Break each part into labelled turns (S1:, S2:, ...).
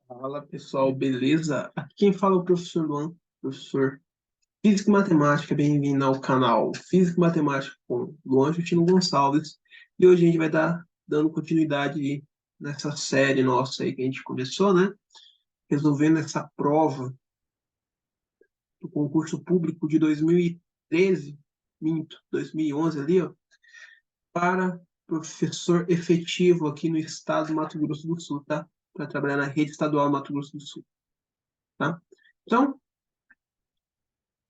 S1: Fala pessoal, beleza? Aqui quem fala é o professor Luan, professor Física e Matemática. Bem-vindo ao canal Física e Matemática com Luan Justino Gonçalves. E hoje a gente vai estar dando continuidade nessa série nossa aí que a gente começou, né? Resolvendo essa prova do concurso público de 2013, minto, 2011 ali, ó, para professor efetivo aqui no estado do Mato Grosso do Sul, tá? Para trabalhar na rede estadual do Mato Grosso do Sul, tá? Então,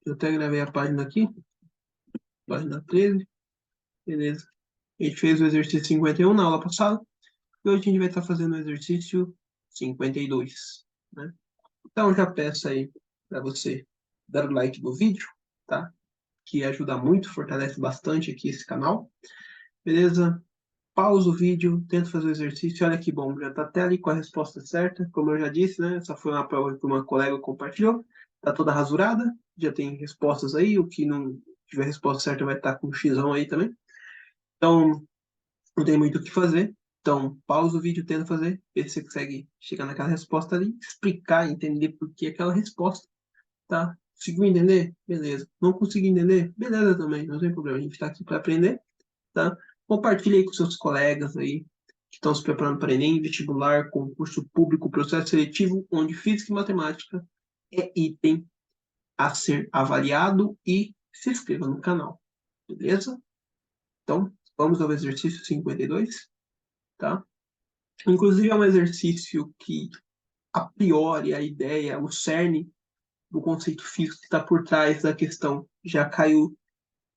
S1: eu até gravei a página aqui, página 13, beleza. A gente fez o exercício 51 na aula passada, e hoje a gente vai estar fazendo o exercício 52, né? Então, já peço aí para você dar o like no vídeo, tá? Que ajuda muito, fortalece bastante aqui esse canal, beleza? Pausa o vídeo, tenta fazer o exercício, olha que bom, já está até ali com a resposta certa, como eu já disse, né? Essa foi uma prova que uma colega compartilhou, tá toda rasurada, já tem respostas aí, o que não tiver resposta certa vai estar com um xão aí também. Então, não tem muito o que fazer. Então, pausa o vídeo, tenta fazer, ver se você consegue chegar naquela resposta ali, explicar, entender por que aquela resposta, tá? Conseguiu entender? Beleza. Não conseguiu entender? Beleza também, não tem problema, a gente está aqui para aprender, tá? Compartilhe aí com seus colegas aí que estão se preparando para Enem, vestibular, concurso público, processo seletivo, onde física e matemática é item a ser avaliado e se inscreva no canal, beleza? Então, vamos ao exercício 52, tá? Inclusive é um exercício que, a priori, a ideia, o cerne do conceito físico que está por trás da questão já caiu,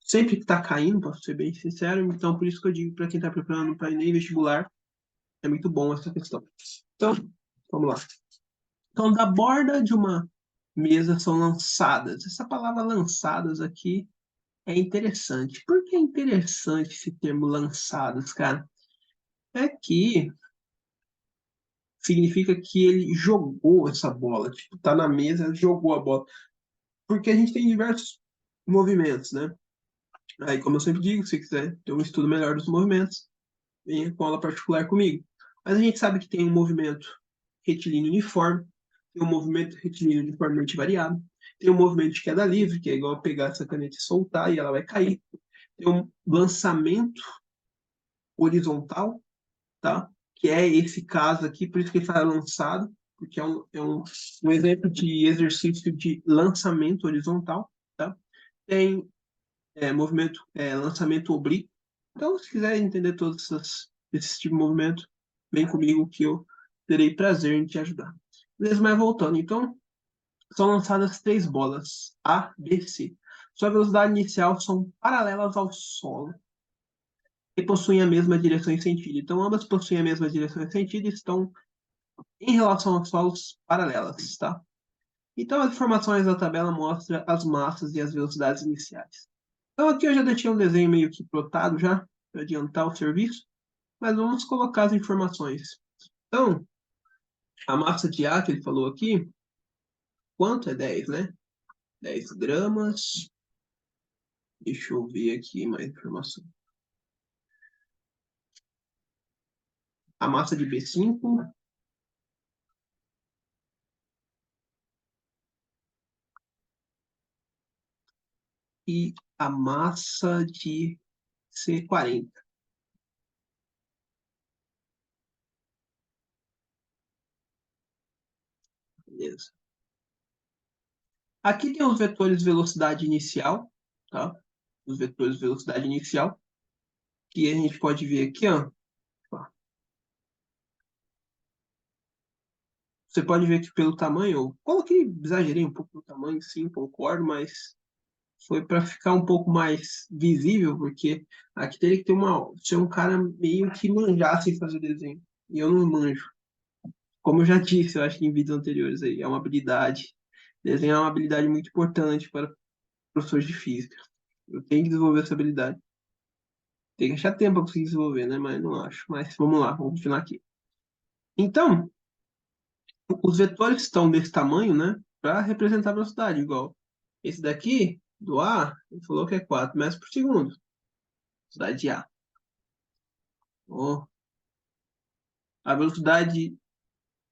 S1: sempre que está caindo, para ser bem sincero, então por isso que eu digo para quem está preparando para Enem vestibular, é muito bom essa questão. Então, vamos lá. Então, da borda de uma mesa são lançadas. Essa palavra lançadas aqui é interessante. Por que é interessante esse termo lançadas, cara? É que significa que ele jogou essa bola. Tipo, tá na mesa, jogou a bola. Porque a gente tem diversos movimentos, né? Aí, como eu sempre digo, se quiser ter um estudo melhor dos movimentos, venha com aula particular comigo. Mas a gente sabe que tem um movimento retilíneo uniforme, tem um movimento retilíneo uniformemente variado, tem um movimento de queda livre, que é igual pegar essa caneta e soltar e ela vai cair, tem um lançamento horizontal, tá? Que é esse caso aqui, por isso que ele fala lançado, porque é um exemplo de exercício de lançamento horizontal, tá? Tem lançamento oblíquo. Então, se quiser entender todos esses tipos de movimento, vem comigo que eu terei prazer em te ajudar. Beleza, mas voltando. Então, são lançadas três bolas, A, B, C. Sua velocidade inicial são paralelas ao solo e possuem a mesma direção e sentido. Então, ambas possuem a mesma direção e sentido e estão em relação aos solos paralelas, tá? Então, as informações da tabela mostram as massas e as velocidades iniciais. Então, aqui eu já deixei um desenho meio que plotado já, para adiantar o serviço, mas vamos colocar as informações. Então, a massa de A que ele falou aqui, quanto é 10, né? 10 gramas. Deixa eu ver aqui mais informação. A massa de B5 e a massa de C40. Beleza. Aqui tem os vetores velocidade inicial, tá? Os vetores velocidade inicial, que a gente pode ver aqui, ó. Você pode ver que pelo tamanho, eu coloquei, exagerei um pouco no tamanho, sim, concordo, mas foi para ficar um pouco mais visível, porque aqui teria que ser um cara meio que manjasse em fazer desenho. E eu não manjo. Como eu já disse, eu acho que em vídeos anteriores aí, é uma habilidade. Desenhar é uma habilidade muito importante para professores de física. Eu tenho que desenvolver essa habilidade. Tem que achar tempo para conseguir desenvolver, né? Mas não acho. Mas vamos lá, vamos continuar aqui. Então, os vetores estão desse tamanho, né? Para representar a velocidade, igual. Esse daqui, do A, ele falou que é 4 metros por segundo. Velocidade de A. Ó, a velocidade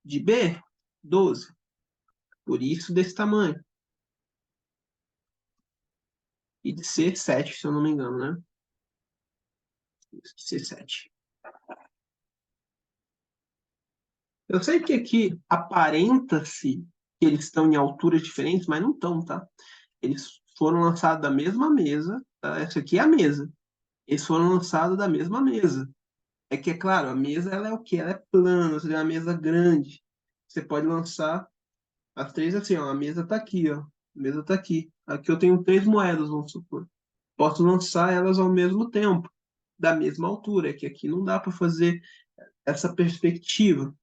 S1: de B 12. Por isso, desse tamanho. E de ser 7, se eu não me engano, né? Isso, de ser 7. Eu sei que aqui aparenta-se que eles estão em alturas diferentes, mas não estão, tá? Eles foram lançados da mesma mesa, tá? Essa aqui é a mesa. Eles foram lançados da mesma mesa. É que, é claro, a mesa ela é o quê? Ela é plana, você tem uma mesa grande. Você pode lançar as três assim, ó. A mesa tá aqui, ó. A mesa tá aqui. Aqui eu tenho três moedas, vamos supor. Posso lançar elas ao mesmo tempo, da mesma altura. É que aqui não dá para fazer essa perspectiva.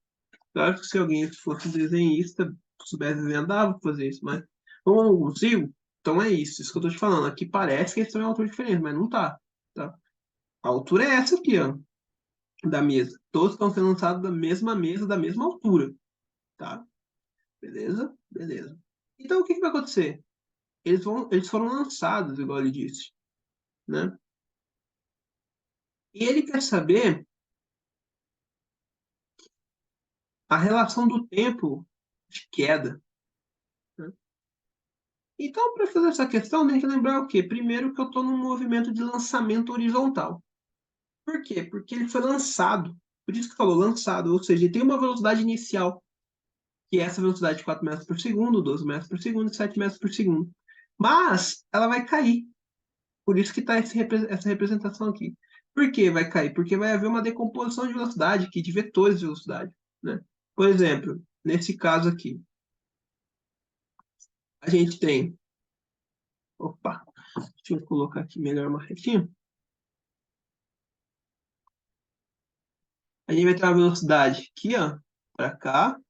S1: Claro que se alguém fosse desenhista, soubesse desenhar, dava para fazer isso, mas como eu não consigo, então é isso que eu tô te falando. Aqui parece que eles estão em altura diferente, mas não tá, tá? A altura é essa aqui, ó, da mesa. Todos estão sendo lançados da mesma mesa, da mesma altura, tá? Beleza? Beleza. Então o que que vai acontecer? Eles foram lançados, igual ele disse, né? E ele quer saber a relação do tempo de queda, né? Então, para fazer essa questão, tem que lembrar o quê? Primeiro que eu estou num movimento de lançamento horizontal. Por quê? Porque ele foi lançado. Por isso que falou lançado, ou seja, ele tem uma velocidade inicial, que é essa velocidade de 4 metros por segundo, 12 metros por segundo e 7 metros por segundo. Mas ela vai cair. Por isso que está essa representação aqui. Por que vai cair? Porque vai haver uma decomposição de velocidade aqui, de vetores de velocidade, né? Por exemplo, nesse caso aqui, a gente tem. Opa, deixa eu colocar aqui melhor uma retinha. A gente vai ter uma velocidade aqui, ó, para cá,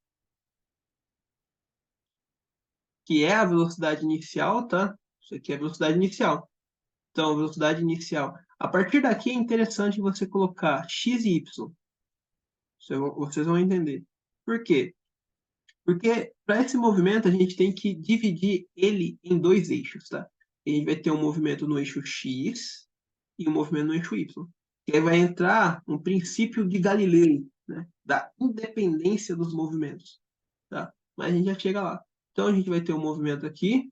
S1: que é a velocidade inicial, tá? Isso aqui é a velocidade inicial. Então, velocidade inicial. A partir daqui é interessante você colocar x e y. Vocês vão entender. Por quê? Porque para esse movimento a gente tem que dividir ele em dois eixos, tá? A gente vai ter um movimento no eixo x e um movimento no eixo y. Que aí vai entrar um princípio de Galileu, né? Da independência dos movimentos, tá? Mas a gente já chega lá. Então a gente vai ter um movimento aqui.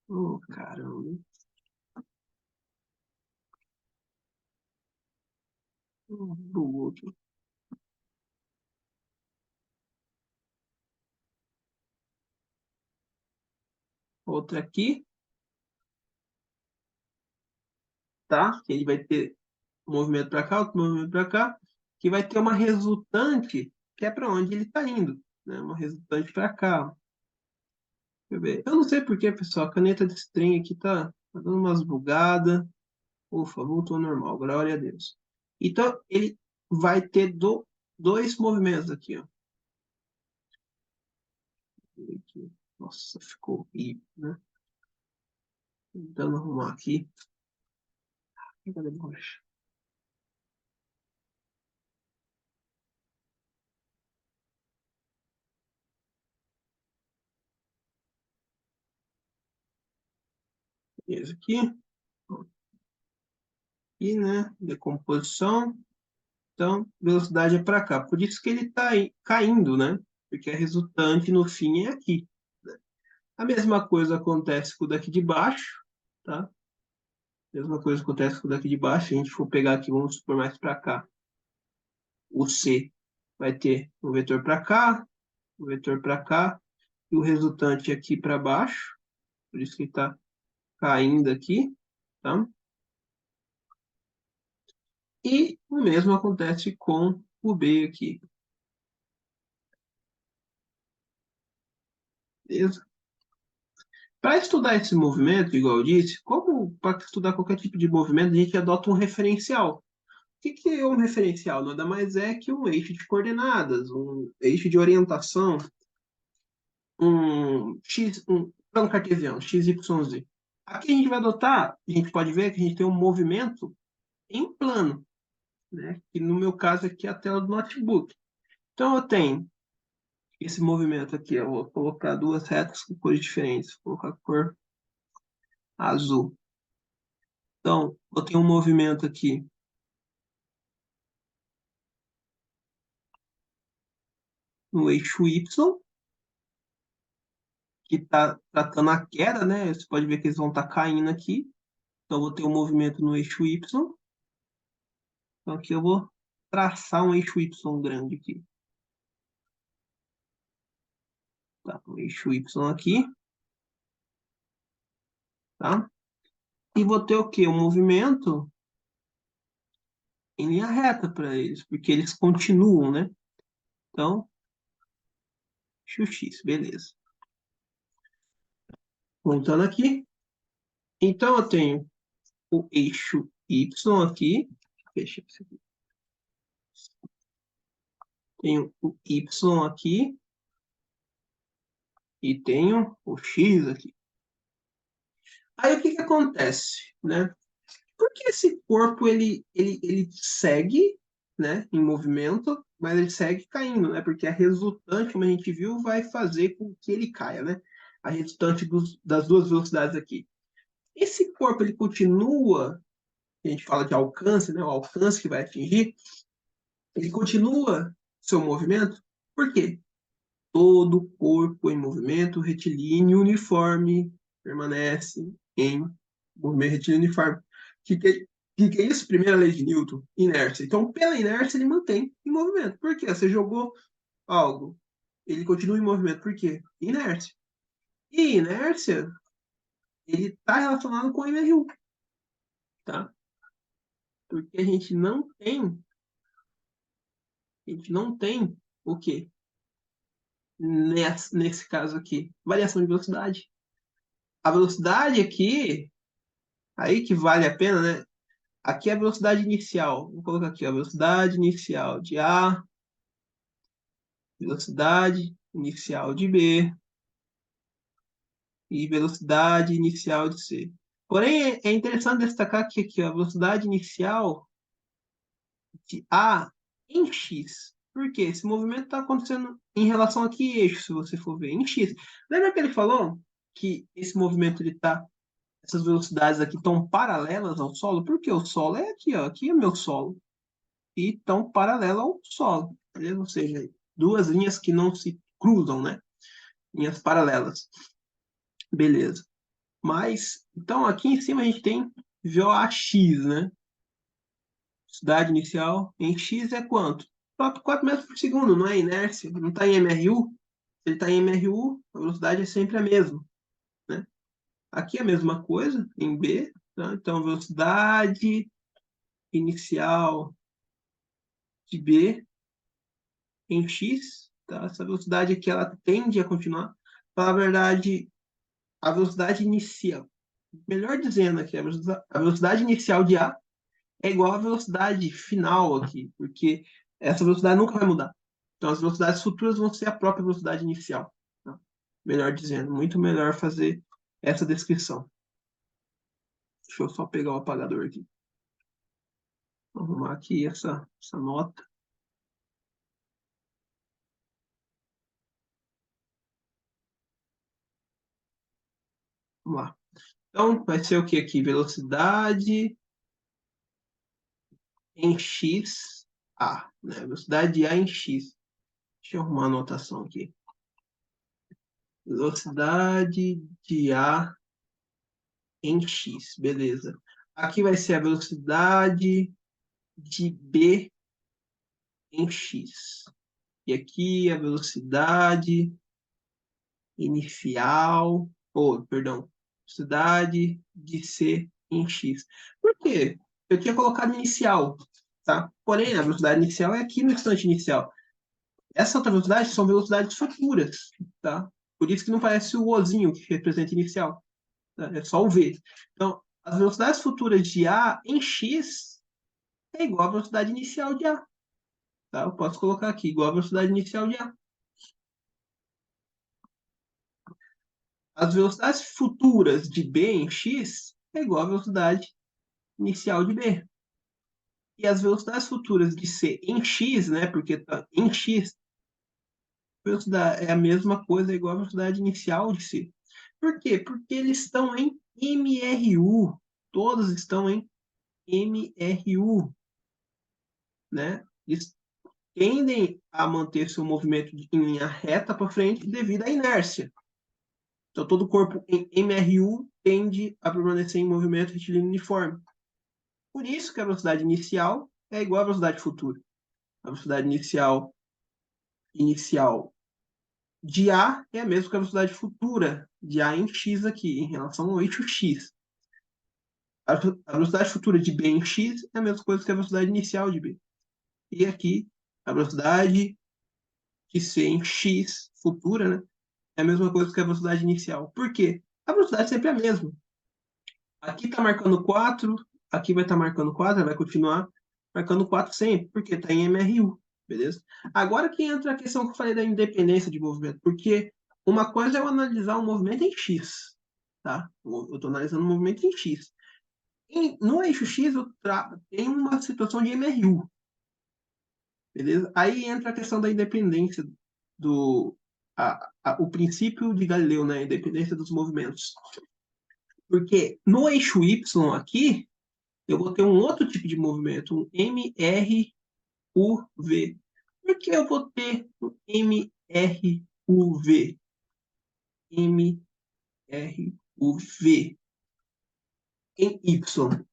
S1: Oh, caramba. Do outro. Outra aqui, tá? Que ele vai ter um movimento para cá, outro movimento para cá, que vai ter uma resultante que é para onde ele está indo, né? Uma resultante para cá. Deixa eu ver. Eu não sei por que, pessoal, a caneta desse trem aqui tá dando umas bugadas. Ufa, voltou ao normal, glória a Deus. Então, ele vai ter dois movimentos aqui, ó. Nossa, ficou horrível, né? Tentando arrumar aqui. Cadê a borracha? Esse aqui. E, né? Decomposição. Então, velocidade é para cá. Por isso que ele está caindo, né? Porque a resultante no fim é aqui. A mesma coisa acontece com o daqui de baixo, tá? A mesma coisa acontece com o daqui de baixo. Se a gente for pegar aqui, vamos supor mais para cá. O C vai ter o vetor para cá, o vetor para cá, e o resultante aqui para baixo. Por isso que está caindo aqui, tá? E o mesmo acontece com o B aqui. Beleza? Para estudar esse movimento, igual eu disse, como para estudar qualquer tipo de movimento, a gente adota um referencial. O que é um referencial? Nada mais é que um eixo de coordenadas, um eixo de orientação, um plano cartesiano, x, y, z. Aqui a gente vai adotar, a gente pode ver que a gente tem um movimento em plano, né? Que no meu caso aqui é a tela do notebook. Então eu tenho esse movimento aqui, eu vou colocar duas retas com cores diferentes, vou colocar a cor azul. Então, eu tenho um movimento aqui no eixo Y, que está tratando a queda, né? Você pode ver que eles vão estar caindo aqui. Então, eu vou ter um movimento no eixo Y. Então, aqui eu vou traçar um eixo Y grande aqui. Tá? Um eixo Y aqui. Tá? E vou ter o quê? Um movimento em linha reta para eles, porque eles continuam, né? Então, eixo X, beleza. Voltando aqui. Então, eu tenho o eixo Y aqui. Fecha isso aqui. Tenho o Y aqui e tenho o X aqui. Aí o que que acontece, né? Porque esse corpo ele segue, né, em movimento, mas ele segue caindo, né? Porque a resultante, como a gente viu, vai fazer com que ele caia, né? A resultante das duas velocidades aqui. Esse corpo ele continua, a gente fala de alcance, né? O alcance que vai atingir, ele continua seu movimento. Por quê? Todo corpo em movimento retilíneo uniforme permanece em movimento retilíneo uniforme. O que é isso? Primeira lei de Newton, inércia. Então, pela inércia, ele mantém em movimento. Por quê? Você jogou algo, ele continua em movimento. Por quê? Inércia. E inércia, ele está relacionado com o MRU, tá? Porque a gente não tem o quê? Nesse caso aqui, variação de velocidade. A velocidade aqui, aí que vale a pena, né? Aqui é a velocidade inicial. Vou colocar aqui, a velocidade inicial de A, velocidade inicial de B e velocidade inicial de C. Porém, é interessante destacar que aqui a velocidade inicial de A em X. Por quê? Esse movimento está acontecendo em relação a que eixo, se você for ver, em X. Lembra que ele falou que esse movimento ele está essas velocidades aqui estão paralelas ao solo, porque o solo é aqui, ó, aqui é meu solo, e estão paralelas ao solo, beleza? Ou seja, duas linhas que não se cruzam, né? Linhas paralelas, beleza. Mas, então aqui em cima a gente tem VOAX, né? Velocidade inicial em X é quanto? 4 metros por segundo, não é inércia, não está em MRU. Se ele está em MRU, a velocidade é sempre a mesma, né? Aqui é a mesma coisa, em B, tá? Então, velocidade inicial de B em X, tá? Essa velocidade aqui ela tende a continuar. Para a verdade, a velocidade inicial, melhor dizendo aqui, a velocidade inicial de A é igual à velocidade final aqui, porque essa velocidade nunca vai mudar. Então, as velocidades futuras vão ser a própria velocidade inicial. Tá? Melhor dizendo, muito melhor fazer essa descrição. Deixa eu só pegar o apagador aqui. Vou arrumar aqui essa nota. Vamos lá. Então, vai ser o que aqui? Velocidade em x A, né? Velocidade de A em x. Deixa eu arrumar a anotação aqui. Velocidade de A em x, beleza. Aqui vai ser a velocidade de B em x. E aqui a velocidade inicial, ou, perdão, velocidade de C em x. Por quê? Eu tinha colocado inicial, tá? Porém, a velocidade inicial é aqui no instante inicial. Essa outra velocidade são velocidades futuras, tá? Por isso que não parece o Ozinho que representa inicial. Tá? É só o V. Então, as velocidades futuras de A em x é igual à velocidade inicial de A. Tá? Eu posso colocar aqui, igual à velocidade inicial de A. As velocidades futuras de B em x é igual à velocidade inicial de B. E as velocidades futuras de C em x, né? Porque tá em x, velocidade é a mesma coisa, é igual à velocidade inicial de C. Por quê? Porque eles estão em MRU. Todos estão em MRU, né? tendem a manter seu movimento em linha reta para frente devido à inércia. Então, todo corpo em MRU tende a permanecer em movimento retilíneo uniforme. Por isso que a velocidade inicial é igual à velocidade futura. A velocidade inicial de A é a mesma que a velocidade futura de A em x aqui, em relação ao eixo x. A velocidade futura de B em x é a mesma coisa que a velocidade inicial de B. E aqui, a velocidade de C em x futura, né, é a mesma coisa que a velocidade inicial. Por quê? A velocidade sempre é a mesma. Aqui está marcando 4, aqui vai estar marcando 4, vai continuar marcando 4 sempre, porque está em MRU, beleza? Agora que entra a questão que eu falei da independência de movimento, porque uma coisa é eu analisar o movimento em X, tá? Eu estou analisando o movimento em X. No eixo X, eu tenho uma situação de MRU, beleza? Aí entra a questão da independência do... o princípio de Galileu, né? A independência dos movimentos. Porque no eixo Y aqui, eu vou ter um outro tipo de movimento, um MRUV. Por que eu vou ter um MRUV? MRUV em Y.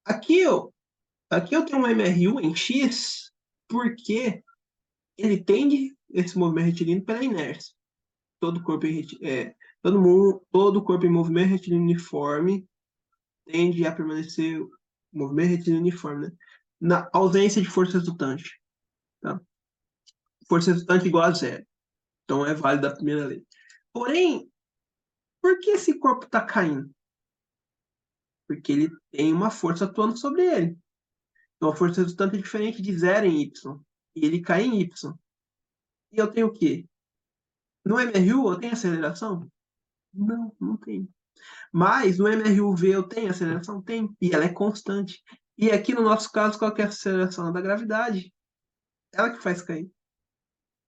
S1: Aqui eu tenho um MRU em X porque ele tende esse movimento retilíneo pela inércia. Todo corpo todo corpo em movimento retilíneo uniforme tende a permanecer o movimento retilíneo uniforme, né? Na ausência de força resultante. Tá? Força resultante igual a zero. Então é válida a primeira lei. Porém, por que esse corpo está caindo? Porque ele tem uma força atuando sobre ele. Então a força resultante é diferente de zero em Y. E ele cai em Y. E eu tenho o quê? No MRU eu tenho aceleração? Não, não tem. Mas no MRUV eu tenho aceleração? Tem. E ela é constante. E aqui no nosso caso, qual que é a aceleração? Da gravidade. Ela que faz cair.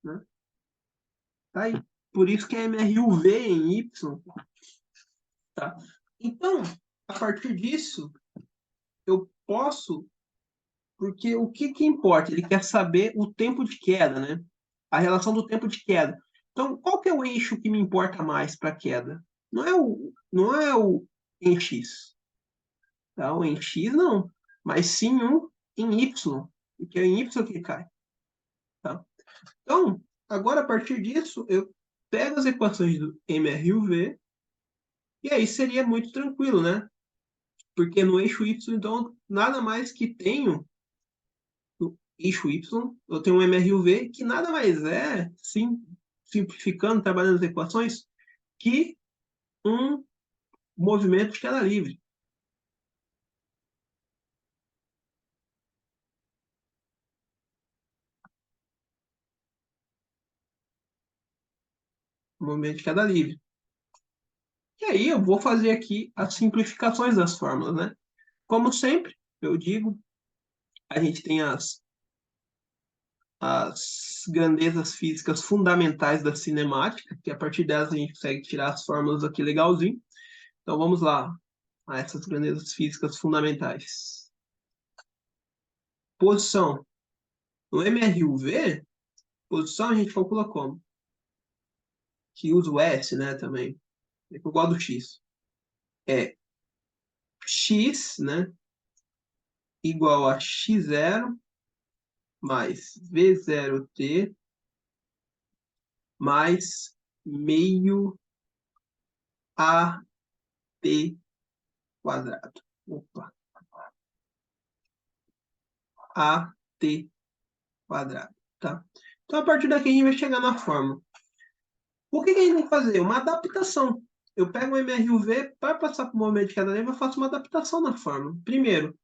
S1: Né? Tá aí. Por isso que é MRUV em Y. Tá? Então, a partir disso, eu posso, porque o que importa? Ele quer saber o tempo de queda, né? A relação do tempo de queda. Então, qual que é o eixo que me importa mais para a queda? Não é o em X, tá? O em X não, mas sim um em Y, porque é em Y que cai, tá? Então, agora a partir disso, eu pego as equações do MRUV e aí seria muito tranquilo, né? Porque no eixo Y, então, nada mais que tenho no eixo Y, eu tenho um MRUV que nada mais é, simplificando, trabalhando as equações, que um movimento de queda livre. Um movimento de queda livre. E aí eu vou fazer aqui as simplificações das fórmulas, né? Como sempre, eu digo, a gente tem as grandezas físicas fundamentais da cinemática, que a partir delas a gente consegue tirar as fórmulas aqui legalzinho. Então vamos lá a essas grandezas físicas fundamentais. Posição. No MRUV, posição a gente calcula como? Que usa o S, né, também. É igual do X. É X, né, igual a X0 mais V0T mais meio AT quadrado. Opa. AT quadrado, tá? Então, a partir daqui, a gente vai chegar na fórmula. O que a gente tem que fazer? Uma adaptação. Eu pego o MRUV para passar para o movimento de queda livre, eu faço uma adaptação na fórmula. Primeiro,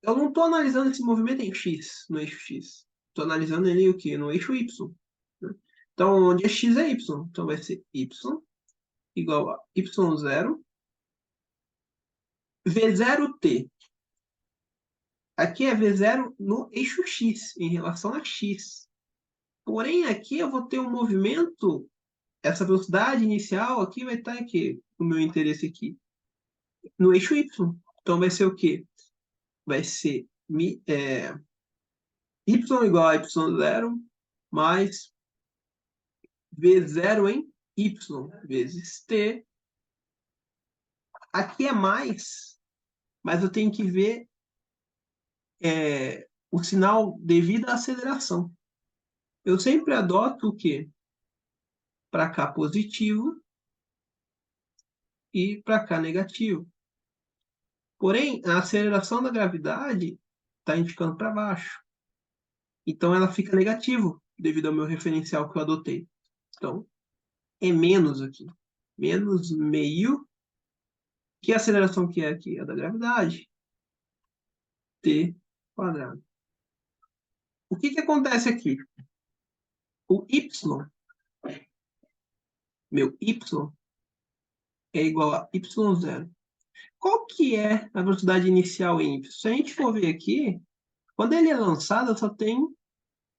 S1: eu não estou analisando esse movimento em X, no eixo X. Estou analisando ele o quê? No eixo Y. Né? Então, onde é X é Y. Então, vai ser Y igual a Y0 V0T. Aqui é V0 no eixo X, em relação a X. Porém, aqui eu vou ter um movimento, essa velocidade inicial aqui vai estar aqui, o meu interesse aqui, no eixo Y. Então vai ser o quê? Vai ser y igual a y0 mais v0 em y vezes t. Aqui é mais, mas eu tenho que ver o sinal devido à aceleração. Eu sempre adoto o quê? Para cá positivo e para cá negativo. Porém, a aceleração da gravidade está indicando para baixo. Então, ela fica negativo devido ao meu referencial que eu adotei. Então, é menos aqui. Menos meio. Que aceleração que é aqui? É da gravidade. T quadrado. O que acontece aqui? O y, meu y, é igual a y0. Qual que é a velocidade inicial em y? Se a gente for ver aqui, quando ele é lançado, só tem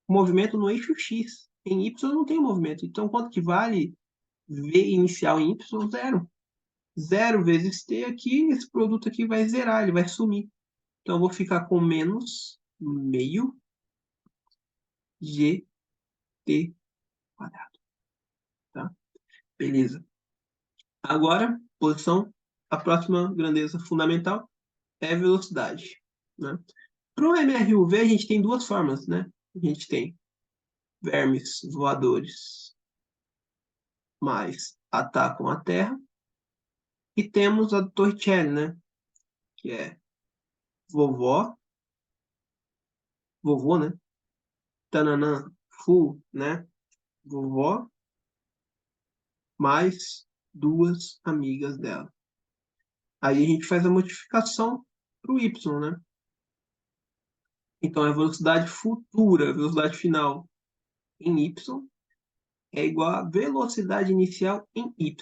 S1: movimento no eixo x. Em y não tem movimento. Então, quanto que vale v inicial em y? Zero. 0 vezes t aqui, esse produto aqui vai zerar, ele vai sumir. Então, eu vou ficar com menos meio gt quadrado. Tá? Beleza. Agora, a próxima grandeza fundamental é a velocidade. Né? Para o MRUV, a gente tem duas formas. Né? A gente tem vermes voadores mais atacam a Terra. E temos a Torricelli, né? Que é vovó, né? Tananã, fu, né? Vovó, mais duas amigas dela. Aí a gente faz a modificação para o y, né? Então, a velocidade futura, a velocidade final em y, é igual a velocidade inicial em y,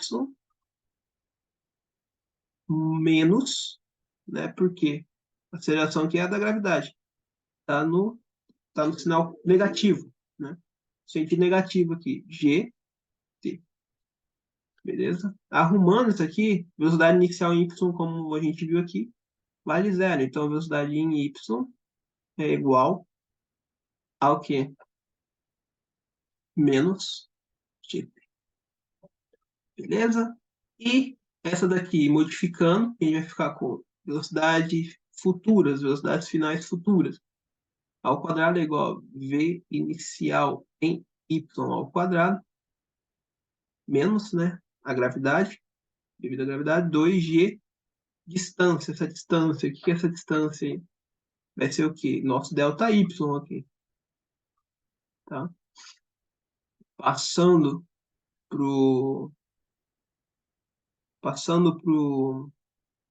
S1: menos, né? Porque a aceleração aqui é a da gravidade. Tá no sinal negativo, né? Sentido negativo aqui, g, t. Beleza? Arrumando isso aqui, velocidade inicial em y, como a gente viu aqui, vale zero. Então, a velocidade em y é igual ao quê? Menos g. Beleza? E essa daqui, modificando, a gente vai ficar com velocidade futuras, velocidades finais futuras. Ao quadrado é igual a v inicial em y ao quadrado, menos, né, a gravidade, devido à gravidade, 2g distância. Essa distância, o que é essa distância aí? Vai ser o quê? Nosso delta y aqui. Tá? Passando pro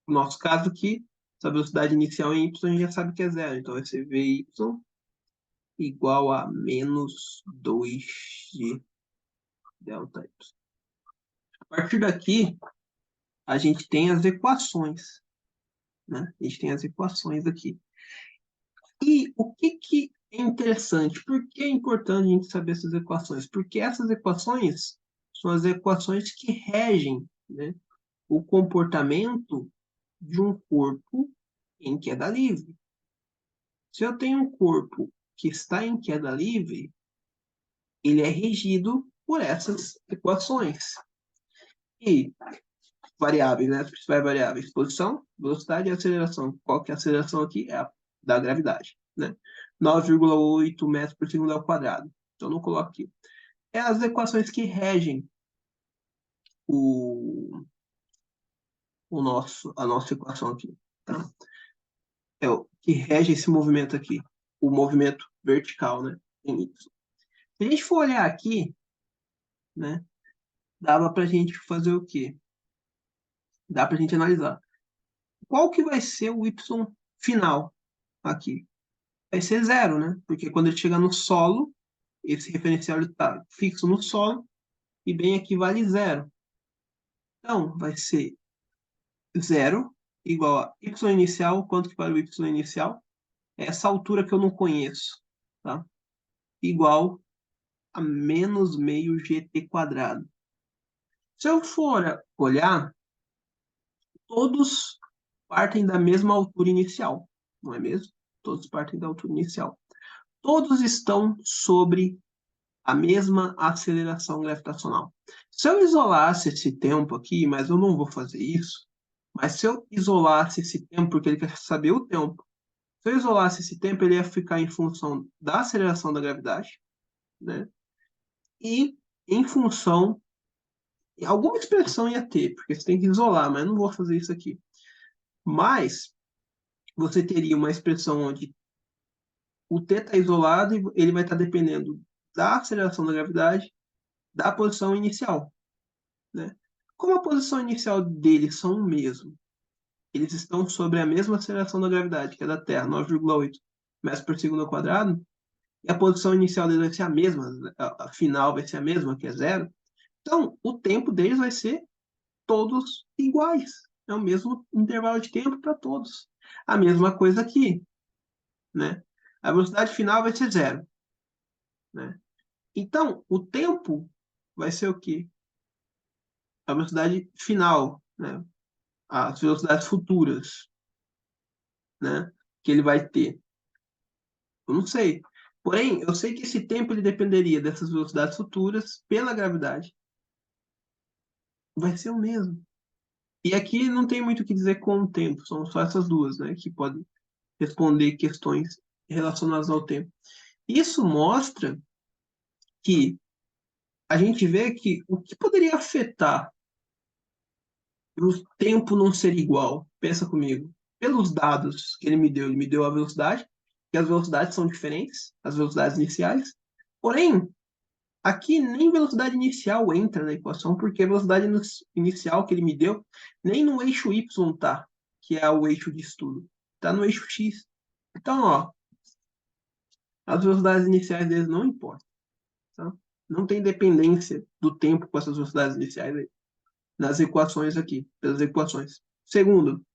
S1: nosso caso aqui, essa velocidade inicial em y a gente já sabe que é zero. Então vai ser vy igual a menos 2g delta y. A partir daqui, a gente tem as equações. Né? A gente tem as equações aqui. E o que é interessante? Por que é importante a gente saber essas equações? Porque essas equações são as equações que regem, né, o comportamento de um corpo em queda livre. Se eu tenho um corpo que está em queda livre, ele é regido por essas equações. E variáveis, né? As principais variáveis: posição, velocidade e aceleração. Qual que é a aceleração aqui? É a da gravidade, né? 9,8 metros por segundo ao quadrado. Então, não coloco aqui. É as equações que regem a nossa equação aqui. Tá? É o que rege esse movimento aqui. O movimento vertical, né? Em Y. Se a gente for olhar aqui, né? Dava para a gente fazer o quê? Dá para a gente analisar. Qual que vai ser o Y final aqui? Vai ser zero, né? Porque quando ele chegar no solo, esse referencial está fixo no solo, e bem aqui vale zero. Então, vai ser zero igual a y inicial. Quanto que vale o y inicial? É essa altura que eu não conheço. Tá? Igual a menos meio gt quadrado. Se eu for olhar, todos partem da mesma altura inicial, não é mesmo? Todos partem da altura inicial. todos estão sobre a mesma aceleração gravitacional. Se eu isolasse esse tempo aqui, mas eu não vou fazer isso, mas se eu isolasse esse tempo, porque ele quer saber o tempo, se eu isolasse esse tempo, ele ia ficar em função da aceleração da gravidade, né? E em função, alguma expressão ia ter, porque você tem que isolar, mas eu não vou fazer isso aqui. Mas você teria uma expressão onde o t está isolado e ele vai estar dependendo da aceleração da gravidade, da posição inicial, né? Como a posição inicial deles são o mesmo, eles estão sobre a mesma aceleração da gravidade, que é da Terra, 9,8 metros por segundo ao quadrado, e a posição inicial deles vai ser a mesma, a final vai ser a mesma, que é zero. Então, o tempo deles vai ser todos iguais. É o mesmo intervalo de tempo para todos. A mesma coisa aqui, né? A velocidade final vai ser zero, né? Então, o tempo vai ser o quê? A velocidade final, né? As velocidades futuras, né? Que ele vai ter. Eu não sei. Porém, eu sei que esse tempo ele dependeria dessas velocidades futuras pela gravidade. Vai ser o mesmo. E aqui não tem muito o que dizer com o tempo, são só essas duas, né? Que podem responder questões relacionadas ao tempo. Isso mostra que a gente vê que o que poderia afetar o tempo não ser igual, pensa comigo, pelos dados que ele me deu a velocidade, que as velocidades são diferentes, as velocidades iniciais, porém, aqui nem velocidade inicial entra na equação, porque a velocidade inicial que ele me deu nem no eixo Y tá, que é o eixo de estudo, tá no eixo X. Então, ó, as velocidades iniciais deles não importam, tá? Não tem dependência do tempo com essas velocidades iniciais aí, nas equações aqui, pelas equações. Segundo,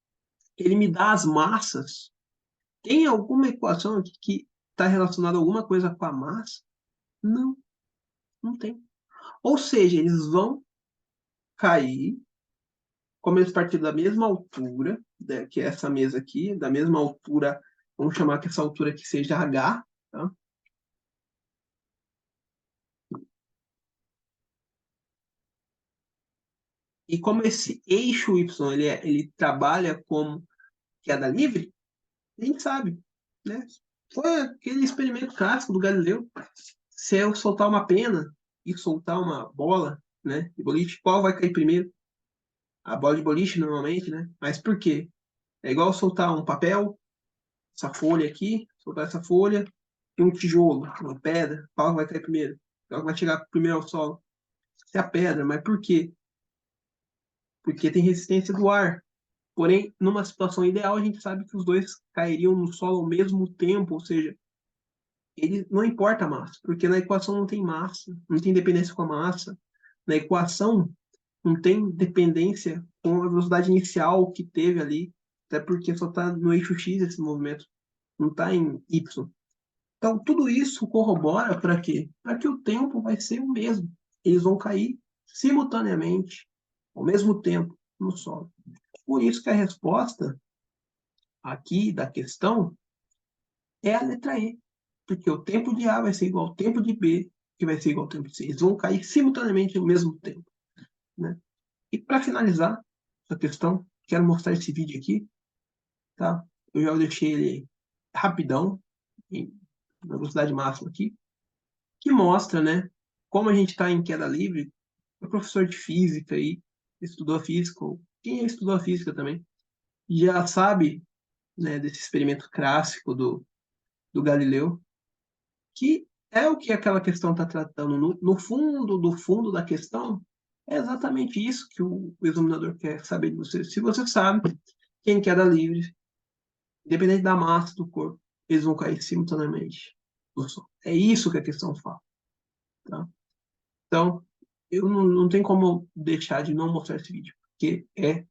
S1: ele me dá as massas. Tem alguma equação aqui que está relacionada a alguma coisa com a massa? Não, não tem. Ou seja, eles vão cair, como eles partiram da mesma altura, né, que é essa mesa aqui, da mesma altura, vamos chamar que essa altura aqui seja H, tá? E como esse eixo Y ele trabalha como queda livre, a gente sabe, né? Foi aquele experimento clássico do Galileu. Se eu soltar uma pena e soltar uma bola, né, de boliche, qual vai cair primeiro? A bola de boliche, normalmente, né? Mas por quê? É igual soltar um papel, essa folha aqui, soltar essa folha, e um tijolo, uma pedra, qual vai cair primeiro? Qual vai chegar primeiro ao solo? É a pedra, mas por quê? Porque tem resistência do ar. Porém, numa situação ideal, a gente sabe que os dois cairiam no solo ao mesmo tempo, ou seja, ele não importa a massa, porque na equação não tem massa, não tem dependência com a massa. Na equação não tem dependência com a velocidade inicial que teve ali, até porque só está no eixo X esse movimento, não está em Y. Então, tudo isso corrobora para quê? Para que o tempo vai ser o mesmo. Eles vão cair simultaneamente, ao mesmo tempo, no solo. Por isso que a resposta aqui da questão é a letra E. Porque o tempo de A vai ser igual ao tempo de B, que vai ser igual ao tempo de C. Eles vão cair simultaneamente ao mesmo tempo, né? E para finalizar essa questão, quero mostrar esse vídeo aqui, tá? Eu já deixei ele rapidão, na velocidade máxima aqui, que mostra, né, como a gente está em queda livre. O professor de física aí, estudou física, ou quem estudou física também, já sabe, né, desse experimento clássico do Galileu, que é o que aquela questão está tratando. No fundo do fundo da questão, é exatamente isso que o examinador quer saber de você. Se você sabe que em queda livre, independente da massa do corpo, eles vão cair simultaneamente no Sol. É isso que a questão fala. Tá? Então, eu não tenho como deixar de não mostrar esse vídeo, porque é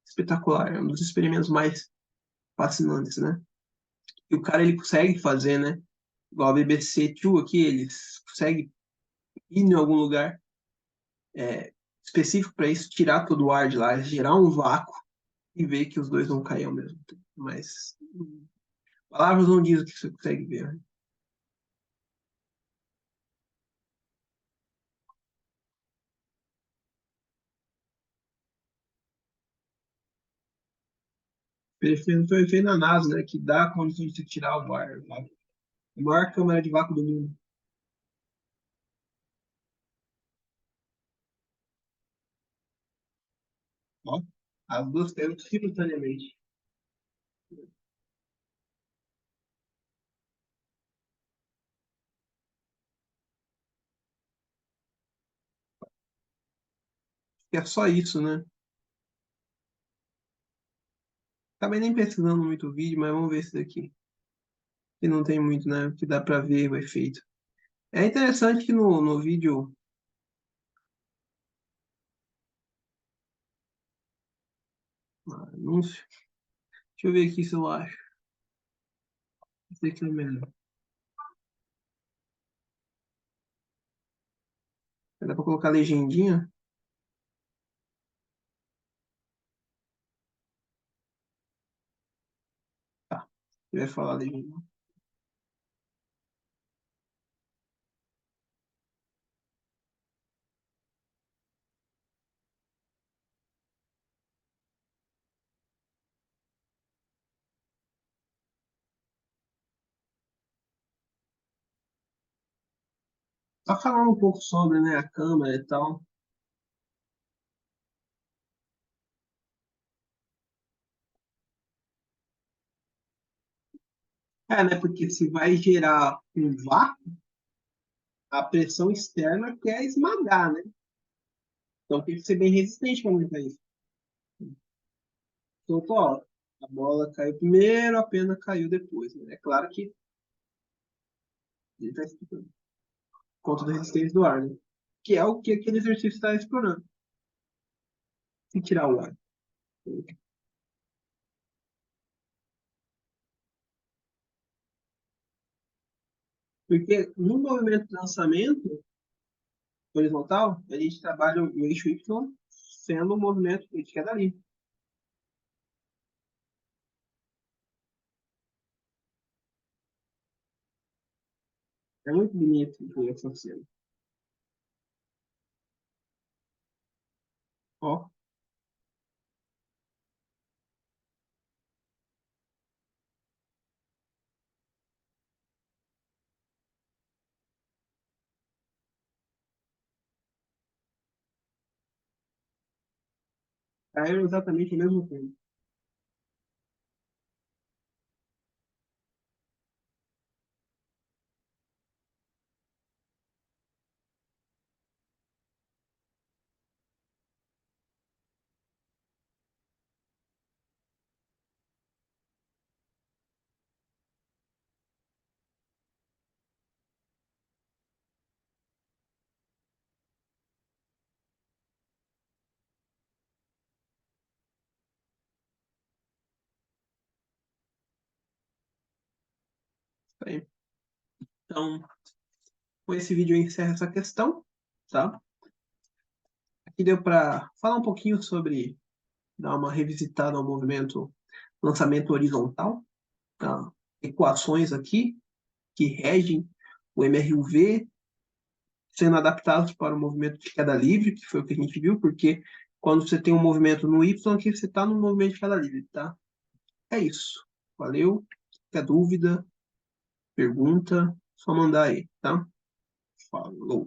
S1: espetacular, é um dos experimentos mais fascinantes, né? E o cara, ele consegue fazer, né? Igual a BBC Two aqui, eles conseguem ir em algum lugar específico para isso, tirar todo o ar de lá, gerar um vácuo e ver que os dois vão cair ao mesmo tempo. Mas palavras não dizem o que você consegue ver, né? Foi feito na NASA, né? Que dá a condição de você tirar o ar lá. A maior câmara de vácuo do mundo. Ó, as duas temos simultaneamente. E é só isso, né? Acabei nem pesquisando muito o vídeo, mas vamos ver esse daqui. Que não tem muito, né? Que dá pra ver o efeito. É interessante que no vídeo. Anúncio. Deixa eu ver aqui se eu acho. Esse aqui é melhor. Dá pra colocar legendinha? Tá. Vai falar legendinha. Só falando um pouco sobre, né, a câmera e tal. É, né? Porque se vai gerar um vácuo, a pressão externa quer esmagar, né? Então tem que ser bem resistente para aguentar isso. Então, ó, a bola caiu primeiro, a pena caiu depois, né? É claro que ele está explicando. Conta da resistência do ar, né? Que é o que aquele exercício está explorando. Se tirar o ar. Porque no movimento de lançamento horizontal, a gente trabalha o eixo Y sendo um movimento de queda livre. É muito bonito ver essa cena. Ó, caíram exatamente ao mesmo tempo. Aí. Então, com esse vídeo eu encerro essa questão, tá? Aqui deu para falar um pouquinho sobre dar uma revisitada ao movimento lançamento horizontal, tá? Equações aqui que regem o MRUV sendo adaptados para o movimento de queda livre, que foi o que a gente viu, porque quando você tem um movimento no Y, aqui você está no movimento de queda livre, tá? É isso. Valeu. Qualquer dúvida, pergunta, só mandar aí, tá? Falou.